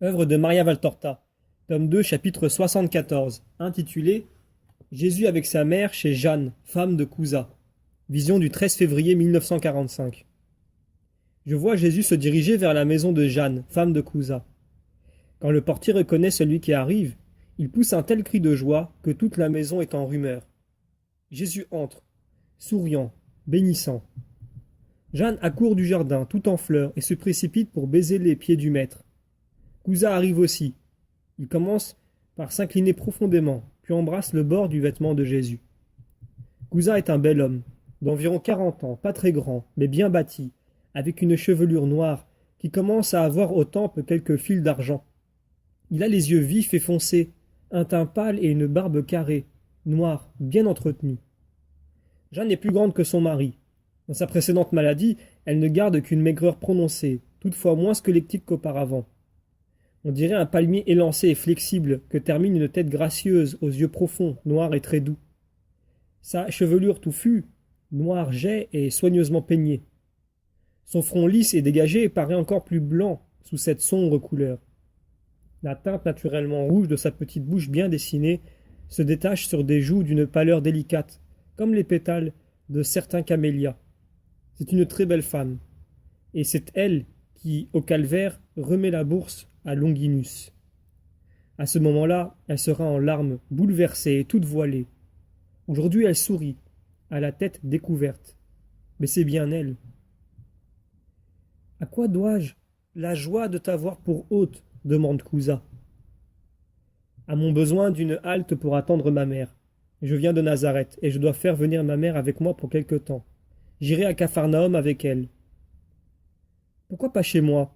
Œuvre de Maria Valtorta, tome 2, chapitre 74, intitulé Jésus avec sa mère chez Jeanne, femme de Couza. Vision du 13 février 1945. Je vois Jésus se diriger vers la maison de Jeanne, femme de Couza. Quand le portier reconnaît celui qui arrive, il pousse un tel cri de joie que toute la maison est en rumeur. Jésus entre, souriant, bénissant. Jeanne accourt du jardin, tout en fleurs, et se précipite pour baiser les pieds du maître. Couza arrive aussi. Il commence par s'incliner profondément, puis embrasse le bord du vêtement de Jésus. Couza est un bel homme, d'environ 40 ans, pas très grand, mais bien bâti, avec une chevelure noire qui commence à avoir aux tempes quelques fils d'argent. Il a les yeux vifs et foncés, un teint pâle et une barbe carrée, noire, bien entretenue. Jeanne est plus grande que son mari. Dans sa précédente maladie, elle ne garde qu'une maigreur prononcée, toutefois moins squelettique qu'auparavant. On dirait un palmier élancé et flexible que termine une tête gracieuse aux yeux profonds, noirs et très doux. Sa chevelure touffue, noire jet et soigneusement peignée. Son front lisse et dégagé paraît encore plus blanc sous cette sombre couleur. La teinte naturellement rouge de sa petite bouche bien dessinée se détache sur des joues d'une pâleur délicate, comme les pétales de certains camélias. C'est une très belle femme, et c'est elle qui, au calvaire, remet la bourse à Longinus. À ce moment-là, elle sera en larmes, bouleversée et toute voilée. Aujourd'hui, elle sourit, à la tête découverte. Mais c'est bien elle. À quoi dois-je la joie de t'avoir pour hôte demande Couza. À mon besoin d'une halte pour attendre ma mère. Je viens de Nazareth, et je dois faire venir ma mère avec moi pour quelque temps. J'irai à Capharnaüm avec elle. Pourquoi pas chez moi?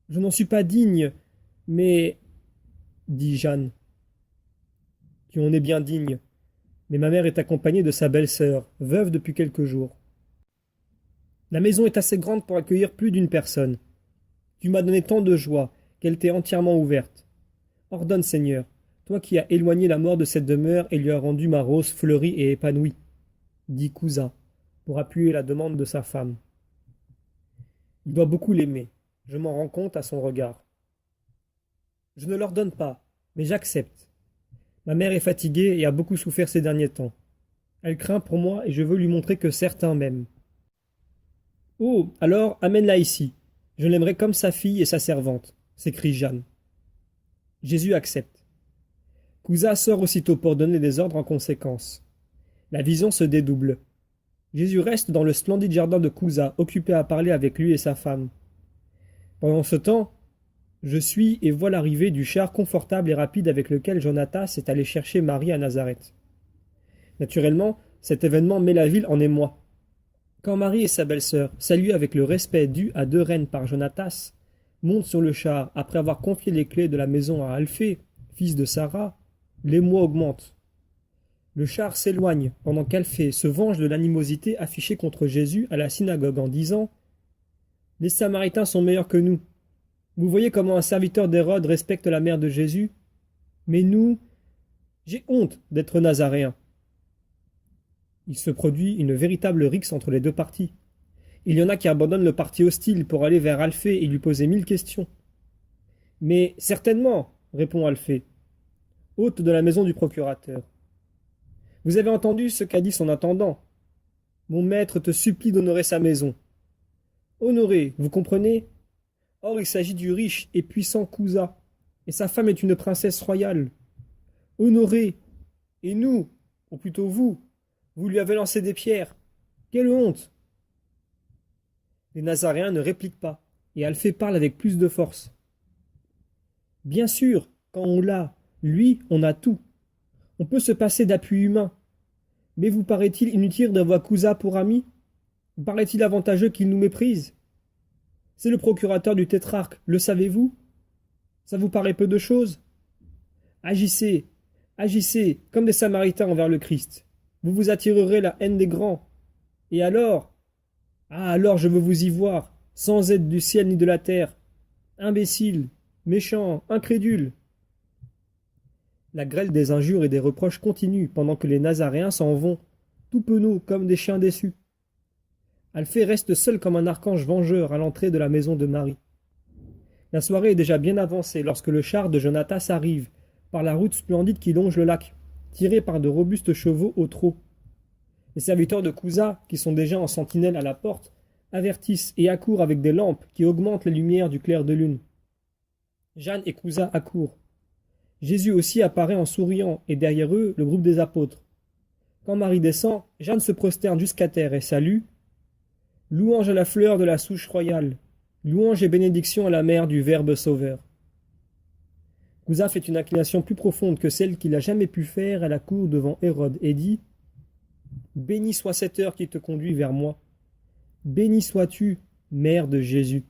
Je n'en suis pas digne, mais... dit Jeanne. Tu en es bien digne, mais ma mère est accompagnée de sa belle-sœur, veuve depuis quelques jours. La maison est assez grande pour accueillir plus d'une personne. Tu m'as donné tant de joie qu'elle t'est entièrement ouverte. Ordonne, Seigneur, toi qui as éloigné la mort de cette demeure et lui as rendu ma rose fleurie et épanouie, dit Couza, pour appuyer la demande de sa femme. Il doit beaucoup l'aimer, je m'en rends compte à son regard. Je ne l'ordonne pas, mais j'accepte. Ma mère est fatiguée et a beaucoup souffert ces derniers temps. Elle craint pour moi et je veux lui montrer que certains m'aiment. Oh, alors amène-la ici. Je l'aimerai comme sa fille et sa servante, s'écrie Jeanne. Jésus accepte. Couza sort aussitôt pour donner des ordres en conséquence. La vision se dédouble. Jésus reste dans le splendide jardin de Couza, occupé à parler avec lui et sa femme. Pendant ce temps, je suis et vois l'arrivée du char confortable et rapide avec lequel Jonatas est allé chercher Marie à Nazareth. Naturellement, cet événement met la ville en émoi. Quand Marie et sa belle-sœur, saluées avec le respect dû à deux reines par Jonatas, montent sur le char après avoir confié les clés de la maison à Alphée, fils de Sarah, l'émoi augmente. Le char s'éloigne pendant qu'Alphée se venge de l'animosité affichée contre Jésus à la synagogue en disant « Les Samaritains sont meilleurs que nous. Vous voyez comment un serviteur d'Hérode respecte la mère de Jésus? Mais nous, j'ai honte d'être nazaréen. » Il se produit une véritable rixe entre les deux partis. Il y en a qui abandonnent le parti hostile pour aller vers Alphée et lui poser 1000 questions. « Mais certainement, répond Alphée, hôte de la maison du procurateur. Vous avez entendu ce qu'a dit son intendant. Mon maître te supplie d'honorer sa maison. Honorer, vous comprenez? Or il s'agit du riche et puissant Couza, et sa femme est une princesse royale. Honorer, et nous, ou plutôt vous, vous lui avez lancé des pierres. Quelle honte! Les Nazaréens ne répliquent pas, et Alphée parle avec plus de force. Bien sûr, quand on l'a, lui, on a tout. On peut se passer d'appui humain. Mais vous paraît-il inutile d'avoir Couza pour ami? Vous paraît-il avantageux qu'il nous méprise? C'est le procurateur du tétrarque, le savez-vous? Ça vous paraît peu de choses? Agissez, agissez, comme des Samaritains envers le Christ. Vous vous attirerez la haine des grands. Et alors? Ah, alors je veux vous y voir, sans aide du ciel ni de la terre. Imbécile, méchant, incrédule. La grêle des injures et des reproches continue pendant que les Nazaréens s'en vont, tout penauds comme des chiens déçus. Alphée reste seul comme un archange vengeur à l'entrée de la maison de Marie. La soirée est déjà bien avancée lorsque le char de Jonatas arrive, par la route splendide qui longe le lac, tiré par de robustes chevaux au trot. Les serviteurs de Cousa, qui sont déjà en sentinelle à la porte, avertissent et accourent avec des lampes qui augmentent la lumière du clair de lune. Jeanne et Cousa accourent. Jésus aussi apparaît en souriant, et derrière eux, le groupe des apôtres. Quand Marie descend, Jeanne se prosterne jusqu'à terre et salue. Louange à la fleur de la souche royale, louange et bénédiction à la mère du Verbe sauveur. Cousa fait une inclination plus profonde que celle qu'il a jamais pu faire à la cour devant Hérode et dit « Béni soit cette heure qui te conduit vers moi. Béni sois-tu, mère de Jésus. »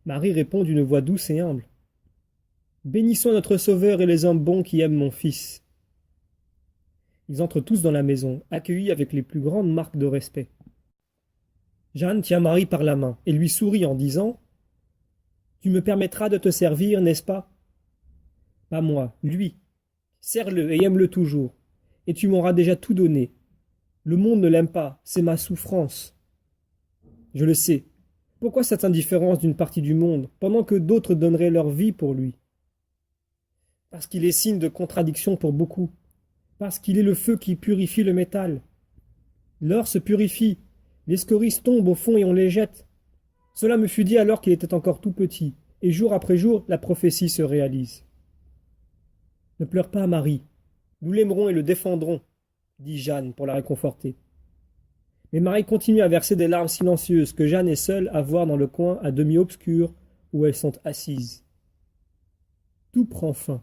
Marie répond d'une voix douce et humble. « Bénissons notre Sauveur et les hommes bons qui aiment mon Fils. » Ils entrent tous dans la maison, accueillis avec les plus grandes marques de respect. Jeanne tient Marie par la main et lui sourit en disant « Tu me permettras de te servir, n'est-ce pas ?»« Pas moi, lui. Serre-le et aime-le toujours, et tu m'auras déjà tout donné. Le monde ne l'aime pas, c'est ma souffrance. » « Je le sais. Pourquoi cette indifférence d'une partie du monde, pendant que d'autres donneraient leur vie pour lui ? Parce qu'il est signe de contradiction pour beaucoup, parce qu'il est le feu qui purifie le métal. L'or se purifie, les scories tombent au fond et on les jette. Cela me fut dit alors qu'il était encore tout petit, et jour après jour, la prophétie se réalise. Ne pleure pas, Marie. Nous l'aimerons et le défendrons, dit Jeanne pour la réconforter. Mais Marie continue à verser des larmes silencieuses que Jeanne est seule à voir dans le coin à demi obscur où elles sont assises. Tout prend fin.